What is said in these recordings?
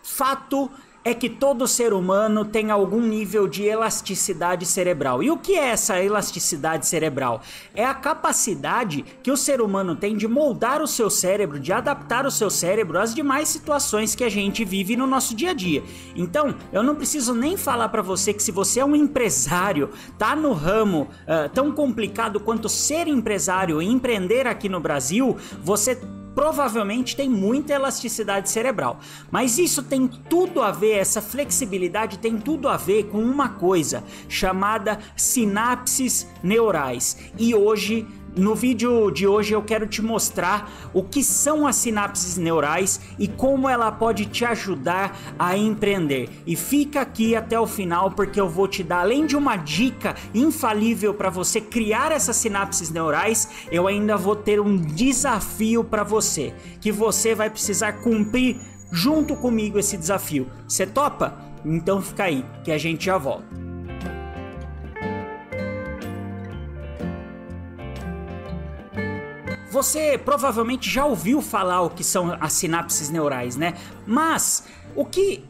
Fato é que todo ser humano tem algum nível de elasticidade cerebral. E o que é essa elasticidade cerebral? É a capacidade que o ser humano tem de moldar o seu cérebro, de adaptar o seu cérebro às demais situações que a gente vive no nosso dia a dia. Então, eu não preciso nem falar para você que se você é um empresário, tá no ramo tão complicado quanto ser empresário e empreender aqui no Brasil, você provavelmente tem muita elasticidade cerebral. Mas isso tem tudo a ver, essa flexibilidade tem tudo a ver com uma coisa chamada sinapses neurais. E hoje, no vídeo de hoje, eu quero te mostrar o que são as sinapses neurais e como ela pode te ajudar a empreender. E fica aqui até o final porque eu vou te dar, além de uma dica infalível para você criar essas sinapses neurais, eu ainda vou ter um desafio para você, que você vai precisar cumprir junto comigo esse desafio. Você topa? Então fica aí, que a gente já volta. Você provavelmente já ouviu falar o que são as sinapses neurais, né? Mas o que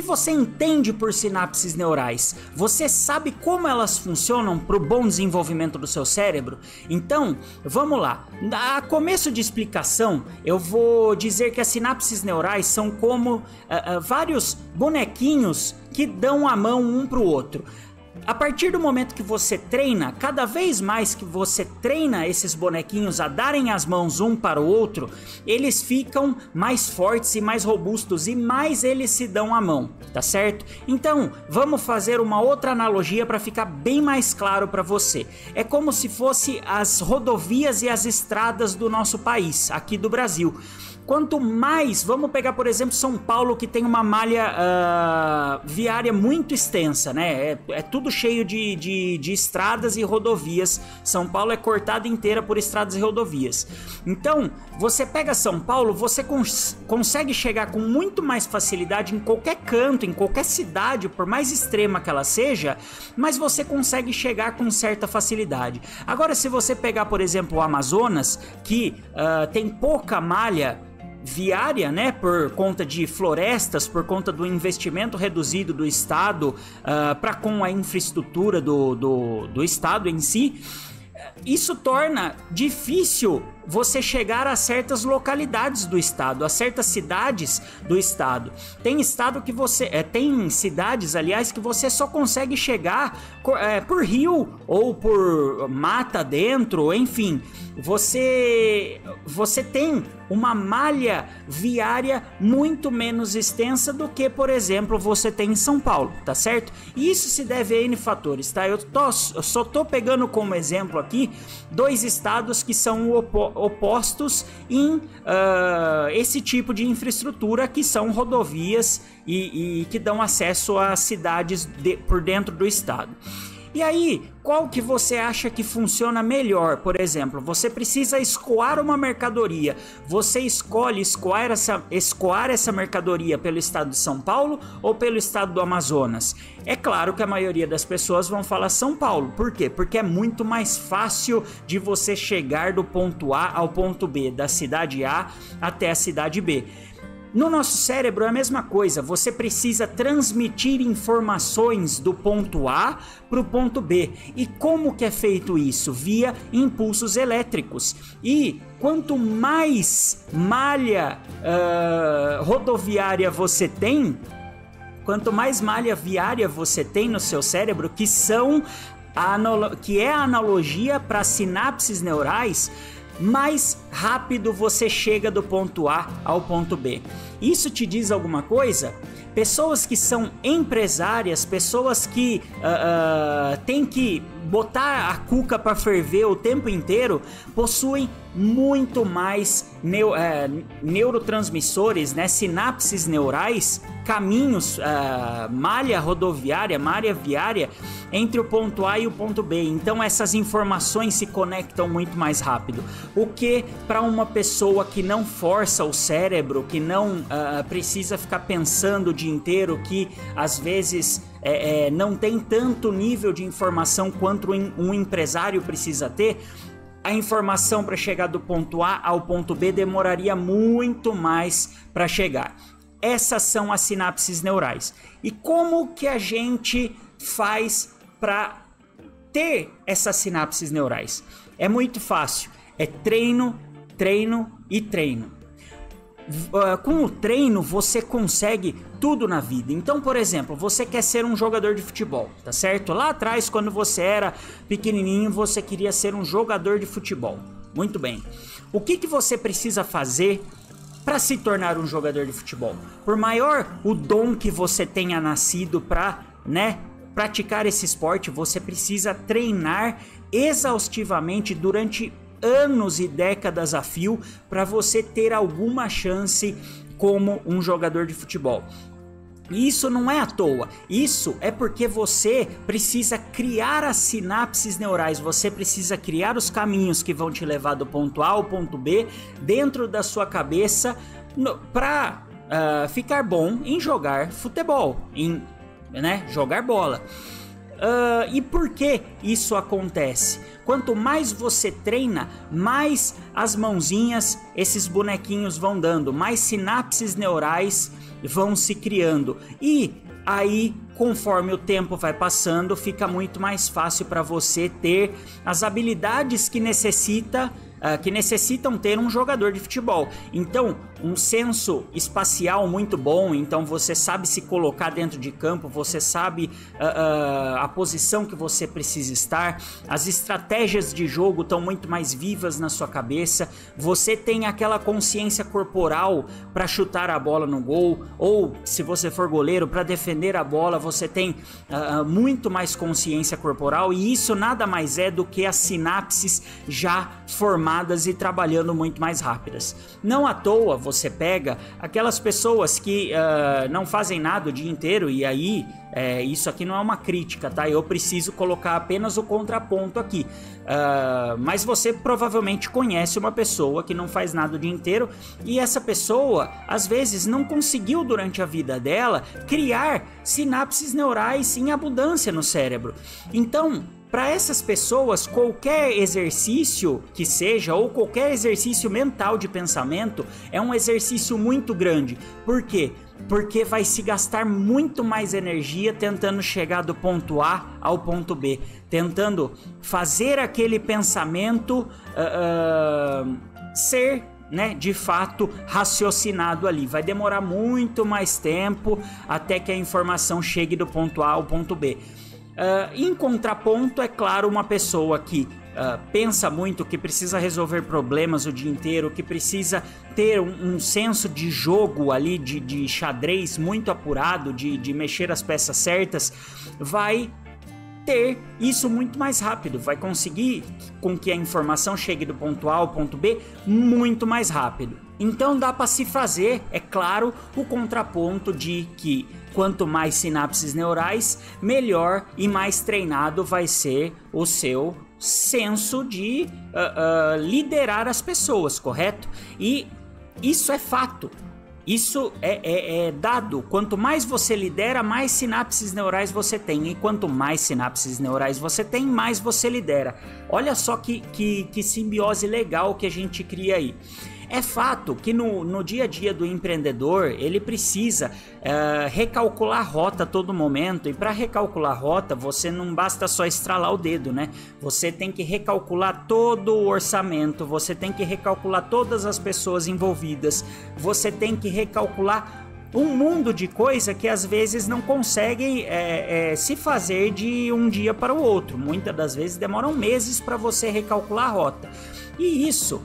você entende por sinapses neurais? Você sabe como elas funcionam para o bom desenvolvimento do seu cérebro? Então, vamos lá. A começo de explicação, eu vou dizer que as sinapses neurais são como vários bonequinhos que dão a mão um para o outro. A partir do momento que você treina, cada vez mais que você treina esses bonequinhos a darem as mãos um para o outro, eles ficam mais fortes e mais robustos e mais eles se dão a mão, tá certo? Então, vamos fazer uma outra analogia para ficar bem mais claro para você. É como se fosse as rodovias e as estradas do nosso país, aqui do Brasil. Quanto mais, vamos pegar por exemplo São Paulo, que tem uma malha viária muito extensa, né? É tudo cheio de estradas e rodovias. São Paulo é cortada inteira por estradas e rodovias. Então, você pega São Paulo, você consegue chegar com muito mais facilidade em qualquer canto, em qualquer cidade, por mais extrema que ela seja, mas você consegue chegar com certa facilidade. Agora, se você pegar, por exemplo, o Amazonas, que tem pouca malha viária, né, por conta de florestas, por conta do investimento reduzido do Estado para com a infraestrutura do Estado em si, isso torna difícil você chegar a certas localidades do estado, a certas cidades do estado. Tem estado que tem cidades, aliás, que você só consegue chegar por rio ou por mata dentro, enfim. Você tem uma malha viária muito menos extensa do que, por exemplo, você tem em São Paulo, tá certo? E isso se deve a N fatores, tá? Eu só tô pegando como exemplo aqui dois estados que são opostos em esse tipo de infraestrutura, que são rodovias e que dão acesso a cidades por dentro do estado. E aí, qual que você acha que funciona melhor? Por exemplo, você precisa escoar uma mercadoria. Você escolhe escoar essa mercadoria pelo estado de São Paulo ou pelo estado do Amazonas? É claro que a maioria das pessoas vão falar São Paulo. Por quê? Porque é muito mais fácil de você chegar do ponto A ao ponto B, da cidade A até a cidade B. No nosso cérebro é a mesma coisa, você precisa transmitir informações do ponto A para o ponto B. E como que é feito isso? Via impulsos elétricos. E quanto mais malha rodoviária você tem, quanto mais malha viária você tem no seu cérebro, que é a analogia para sinapses neurais, mais rápido você chega do ponto A ao ponto B. Isso te diz alguma coisa? Pessoas que são empresárias, pessoas que têm que botar a cuca para ferver o tempo inteiro, possuem muito mais neurotransmissores, né, sinapses neurais, caminhos, malha rodoviária, malha viária entre o ponto A e o ponto B. Então essas informações se conectam muito mais rápido. O que para uma pessoa que não força o cérebro, que não precisa ficar pensando o dia inteiro, que às vezes não tem tanto nível de informação quanto um empresário precisa ter, a informação para chegar do ponto A ao ponto B demoraria muito mais para chegar. essas são as sinapses neurais. E como que a gente faz para ter essas sinapses neurais? É muito fácil, é treino, treino e treino. Com o treino você consegue tudo na vida. Então, por exemplo, você quer ser um jogador de futebol, tá certo? Lá atrás, quando você era pequenininho, você queria ser um jogador de futebol. Muito bem. O que você precisa fazer para se tornar um jogador de futebol? Por maior o dom que você tenha nascido para, praticar esse esporte, você precisa treinar exaustivamente durante anos e décadas a fio para você ter alguma chance como um jogador de futebol. E isso não é à toa, isso é porque você precisa criar as sinapses neurais, você precisa criar os caminhos que vão te levar do ponto A ao ponto B dentro da sua cabeça para ficar bom em jogar futebol, em jogar bola. E por que isso acontece? Quanto mais você treina, mais as mãozinhas, esses bonequinhos vão dando, mais sinapses neurais vão se criando. E aí, conforme o tempo vai passando, fica muito mais fácil para você ter as habilidades que necessitam ter um jogador de futebol. Então, um senso espacial muito bom, então você sabe se colocar dentro de campo, você sabe a posição que você precisa estar, as estratégias de jogo estão muito mais vivas na sua cabeça, você tem aquela consciência corporal para chutar a bola no gol, ou se você for goleiro, para defender a bola, você tem muito mais consciência corporal, e isso nada mais é do que as sinapses já formadas e trabalhando muito mais rápidas. Não à toa você pega aquelas pessoas que não fazem nada o dia inteiro, e aí isso aqui não é uma crítica, tá? Eu preciso colocar apenas o contraponto aqui. Mas você provavelmente conhece uma pessoa que não faz nada o dia inteiro, e essa pessoa às vezes não conseguiu durante a vida dela criar sinapses neurais em abundância no cérebro. Então, para essas pessoas, qualquer exercício que seja, ou qualquer exercício mental de pensamento, é um exercício muito grande. Por quê? Porque vai se gastar muito mais energia tentando chegar do ponto A ao ponto B, tentando fazer aquele pensamento ser, de fato, raciocinado ali. Vai demorar muito mais tempo até que a informação chegue do ponto A ao ponto B. Em contraponto, é claro, uma pessoa que pensa muito, que precisa resolver problemas o dia inteiro, que precisa ter um senso de jogo ali, de xadrez muito apurado, de mexer as peças certas, vai ter isso muito mais rápido, vai conseguir com que a informação chegue do ponto A ao ponto B muito mais rápido. Então dá para se fazer, é claro, o contraponto de que quanto mais sinapses neurais, melhor e mais treinado vai ser o seu senso de liderar as pessoas, correto? E isso é fato. Isso é dado. Quanto mais você lidera, mais sinapses neurais você tem. E quanto mais sinapses neurais você tem, mais você lidera. Olha só que simbiose legal que a gente cria aí. É fato que no dia a dia do empreendedor, ele precisa recalcular rota a todo momento, e para recalcular rota, você não basta só estralar o dedo, Você tem que recalcular todo o orçamento, você tem que recalcular todas as pessoas envolvidas, você tem que recalcular um mundo de coisa que às vezes não conseguem se fazer de um dia para o outro. Muitas das vezes demoram meses para você recalcular a rota. E isso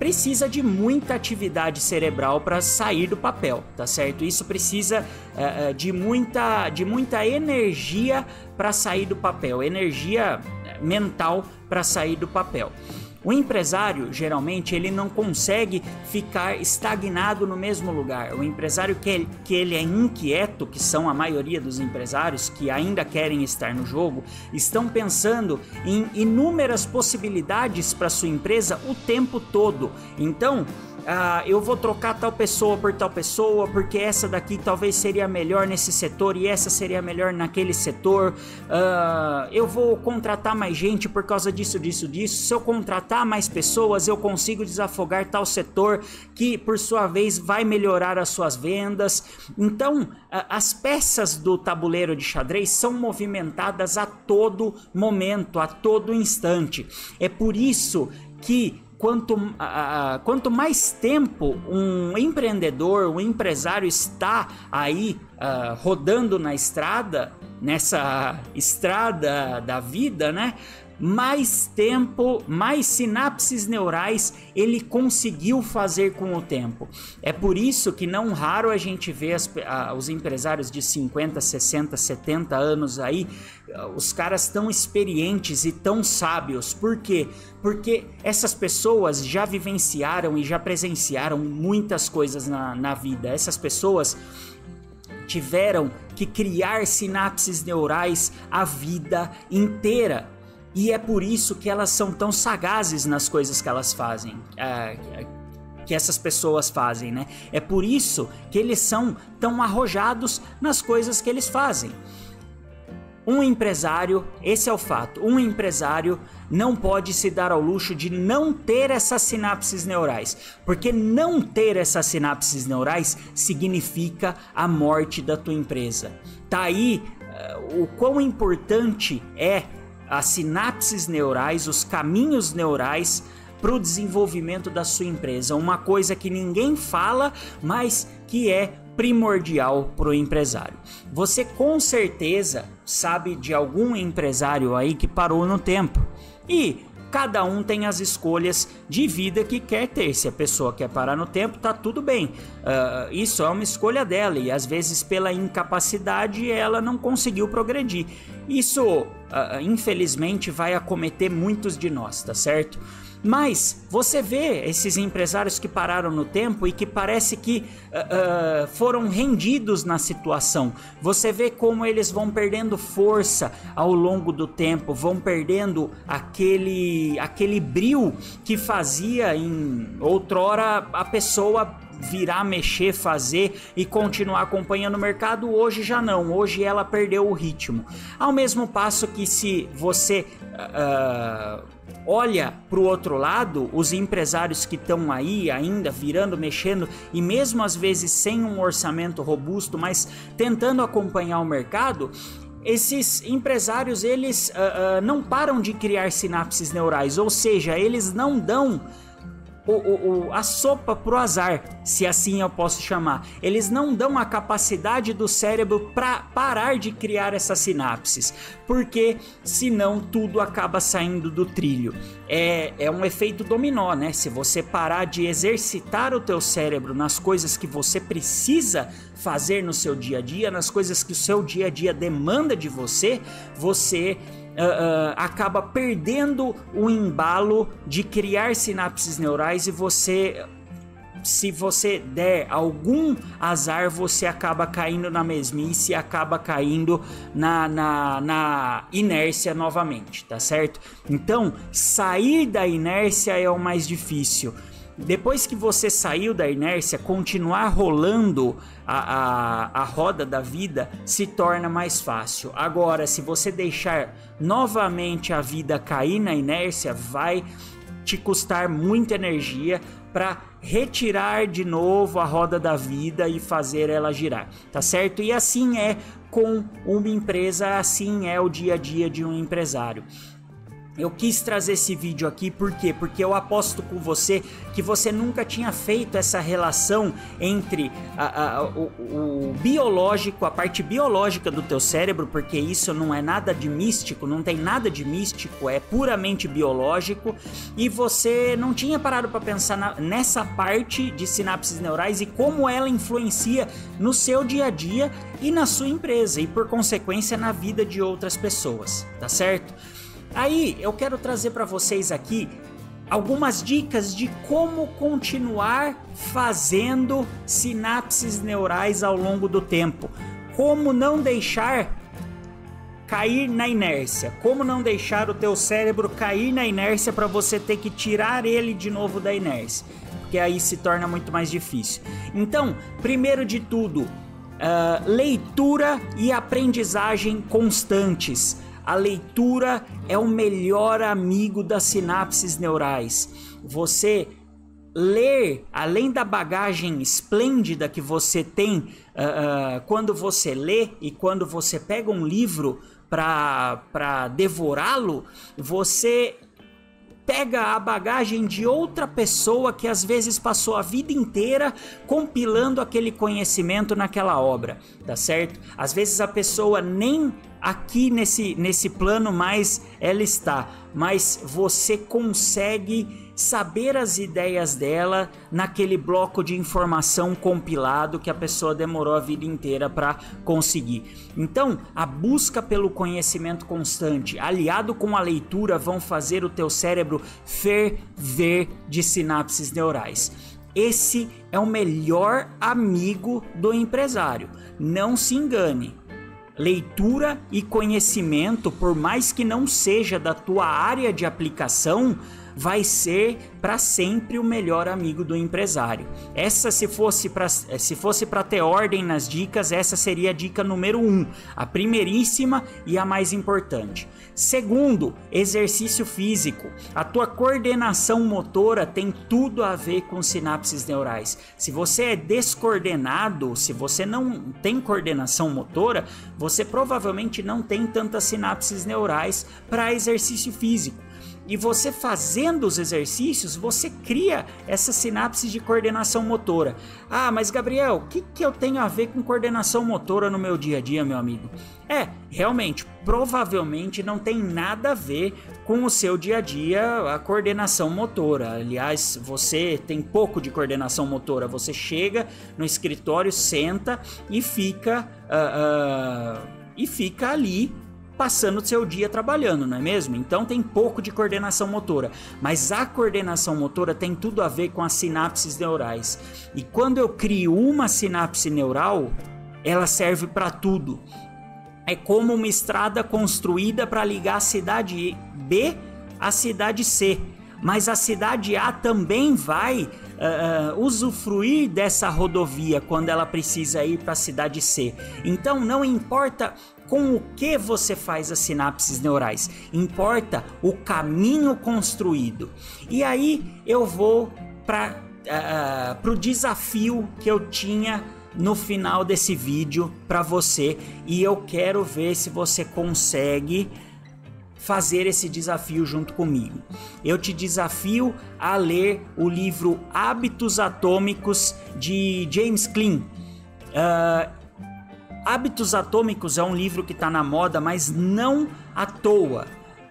precisa de muita atividade cerebral para sair do papel, tá certo? Isso precisa de muita energia para sair do papel, energia mental para sair do papel. O empresário, geralmente, ele não consegue ficar estagnado no mesmo lugar. O empresário que ele é inquieto, que são a maioria dos empresários que ainda querem estar no jogo, estão pensando em inúmeras possibilidades para sua empresa o tempo todo. Então, eu vou trocar tal pessoa por tal pessoa, porque essa daqui talvez seria melhor nesse setor e essa seria melhor naquele setor. Eu vou contratar mais gente por causa disso. Se eu contratar mais pessoas, eu consigo desafogar tal setor, que por sua vez vai melhorar as suas vendas. Então, as peças do tabuleiro de xadrez são movimentadas a todo momento, a todo instante. É por isso que quanto mais tempo um empreendedor, um empresário está aí rodando na estrada, nessa estrada da vida, né? Mais tempo, mais sinapses neurais ele conseguiu fazer com o tempo. É por isso que não raro a gente vê os empresários de 50, 60, 70 anos aí, os caras tão experientes e tão sábios. Por quê? Porque essas pessoas já vivenciaram e já presenciaram muitas coisas na vida. Essas pessoas tiveram que criar sinapses neurais a vida inteira. E é por isso que elas são tão sagazes nas coisas que elas fazem, que essas pessoas fazem, né? É por isso que eles são tão arrojados nas coisas que eles fazem. Um empresário, esse é o fato, um empresário não pode se dar ao luxo de não ter essas sinapses neurais, porque não ter essas sinapses neurais significa a morte da tua empresa. Tá aí o quão importante é as sinapses neurais, os caminhos neurais para o desenvolvimento da sua empresa. Uma coisa que ninguém fala, mas que é primordial para o empresário. Você com certeza sabe de algum empresário aí que parou no tempo. E cada um tem as escolhas de vida que quer ter. Se a pessoa quer parar no tempo, tá tudo bem. Isso é uma escolha dela e às vezes pela incapacidade ela não conseguiu progredir. Isso, infelizmente, vai acometer muitos de nós, tá certo? Mas você vê esses empresários que pararam no tempo e que parece que foram rendidos na situação. Você vê como eles vão perdendo força ao longo do tempo, vão perdendo aquele brio que fazia em outrora a pessoa virar, mexer, fazer e continuar acompanhando o mercado. Hoje já não, hoje ela perdeu o ritmo. Ao mesmo passo que se você olha para o outro lado, os empresários que estão aí ainda virando, mexendo e mesmo às vezes sem um orçamento robusto, mas tentando acompanhar o mercado, esses empresários eles não param de criar sinapses neurais, ou seja, eles não dão a sopa pro azar, se assim eu posso chamar. Eles não dão a capacidade do cérebro para parar de criar essas sinapses, porque senão tudo acaba saindo do trilho. É um efeito dominó, né? Se você parar de exercitar o teu cérebro nas coisas que você precisa fazer no seu dia a dia, nas coisas que o seu dia a dia demanda de você, você acaba perdendo o embalo de criar sinapses neurais e você, se você der algum azar, você acaba caindo na mesmice e acaba caindo na inércia novamente, tá certo? Então, sair da inércia é o mais difícil. Depois que você saiu da inércia, continuar rolando a roda da vida se torna mais fácil. Agora, se você deixar novamente a vida cair na inércia, vai te custar muita energia para retirar de novo a roda da vida e fazer ela girar, tá certo? E assim é com uma empresa, assim é o dia a dia de um empresário. Eu quis trazer esse vídeo aqui, por quê? Porque eu aposto com você que você nunca tinha feito essa relação entre o biológico, a parte biológica do teu cérebro, porque isso não é nada de místico, não tem nada de místico, é puramente biológico, e você não tinha parado para pensar nessa parte de sinapses neurais e como ela influencia no seu dia a dia e na sua empresa, e por consequência na vida de outras pessoas, tá certo? Aí eu quero trazer para vocês aqui algumas dicas de como continuar fazendo sinapses neurais ao longo do tempo. Como não deixar cair na inércia. Como não deixar o teu cérebro cair na inércia para você ter que tirar ele de novo da inércia. porque aí se torna muito mais difícil. Então, primeiro de tudo, leitura e aprendizagem constantes. A leitura é o melhor amigo das sinapses neurais. Você ler, além da bagagem esplêndida que você tem quando você lê e quando você pega um livro para devorá-lo, você pega a bagagem de outra pessoa que às vezes passou a vida inteira compilando aquele conhecimento naquela obra, tá certo? Às vezes a pessoa nem aqui nesse plano mais ela está, mas você consegue saber as ideias dela naquele bloco de informação compilado que a pessoa demorou a vida inteira para conseguir. Então, a busca pelo conhecimento constante, aliado com a leitura, vão fazer o teu cérebro ferver de sinapses neurais. Esse é o melhor amigo do empresário. Não se engane. Leitura e conhecimento, por mais que não seja da tua área de aplicação, vai ser para sempre o melhor amigo do empresário. Essa, se fosse para ter ordem nas dicas, essa seria a dica número 1, a primeiríssima e a mais importante. Segundo, exercício físico. A tua coordenação motora tem tudo a ver com sinapses neurais. Se você é descoordenado, se você não tem coordenação motora, você provavelmente não tem tantas sinapses neurais para exercício físico. E você fazendo os exercícios, você cria essa sinapse de coordenação motora. Ah, mas Gabriel, o que eu tenho a ver com coordenação motora no meu dia a dia, meu amigo? Realmente, provavelmente não tem nada a ver com o seu dia a dia a coordenação motora. Aliás, você tem pouco de coordenação motora. Você chega no escritório, senta e fica ali passando o seu dia trabalhando, não é mesmo? Então tem pouco de coordenação motora, mas a coordenação motora tem tudo a ver com as sinapses neurais. E quando eu crio uma sinapse neural, ela serve para tudo. É como uma estrada construída para ligar a cidade B à cidade C, mas a cidade A também vai usufruir dessa rodovia quando ela precisa ir para a cidade C. Então não importa com o que você faz as sinapses neurais, importa o caminho construído. E aí eu vou para o desafio que eu tinha no final desse vídeo para você, e eu quero ver se você consegue fazer esse desafio junto comigo. Eu te desafio a ler o livro Hábitos Atômicos de James Clear. Hábitos Atômicos é um livro que está na moda, mas não à toa.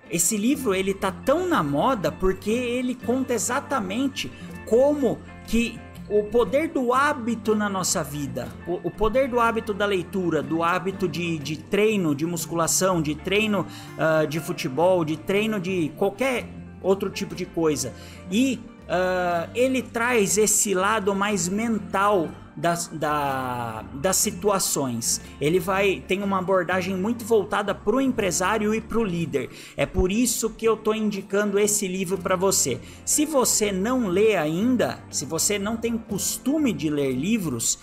Esse livro ele tá tão na moda porque ele conta exatamente como que o poder do hábito na nossa vida, o poder do hábito da leitura, do hábito de treino, de musculação, de treino de futebol, de treino de qualquer outro tipo de coisa. E ele traz esse lado mais mental das situações. Ele tem uma abordagem muito voltada para o empresário e para o líder. É por isso que eu estou indicando esse livro para você. Se você não lê ainda, se você não tem costume de ler livros,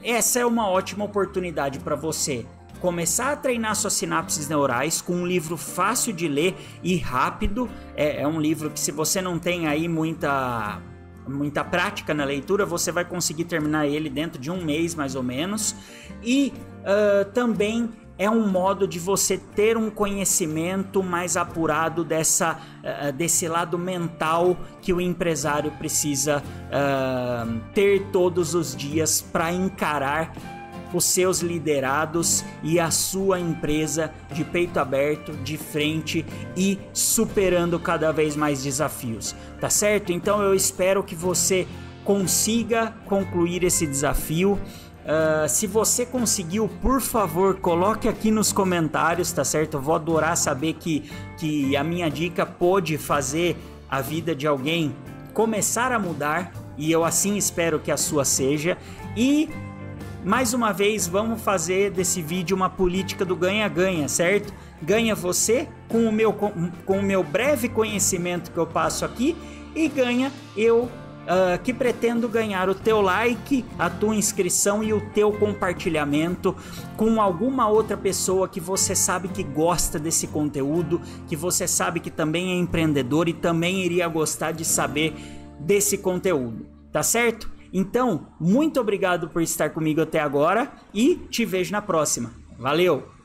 essa é uma ótima oportunidade para você começar a treinar suas sinapses neurais com um livro fácil de ler e rápido. É um livro que, se você não tem aí muita prática na leitura, você vai conseguir terminar ele dentro de um mês mais ou menos. E também é um modo de você ter um conhecimento mais apurado desse lado mental que o empresário precisa ter todos os dias para encarar os seus liderados e a sua empresa de peito aberto, de frente e superando cada vez mais desafios, tá certo? Então eu espero que você consiga concluir esse desafio. Se você conseguiu, por favor, coloque aqui nos comentários, tá certo? Eu vou adorar saber que a minha dica pôde fazer a vida de alguém começar a mudar, e eu assim espero que a sua seja. E mais uma vez, vamos fazer desse vídeo uma política do ganha-ganha, certo? Ganha você com o meu breve conhecimento que eu passo aqui, e ganha eu que pretendo ganhar o teu like, a tua inscrição e o teu compartilhamento com alguma outra pessoa que você sabe que gosta desse conteúdo, que você sabe que também é empreendedor e também iria gostar de saber desse conteúdo, tá certo? Então, muito obrigado por estar comigo até agora e te vejo na próxima. Valeu!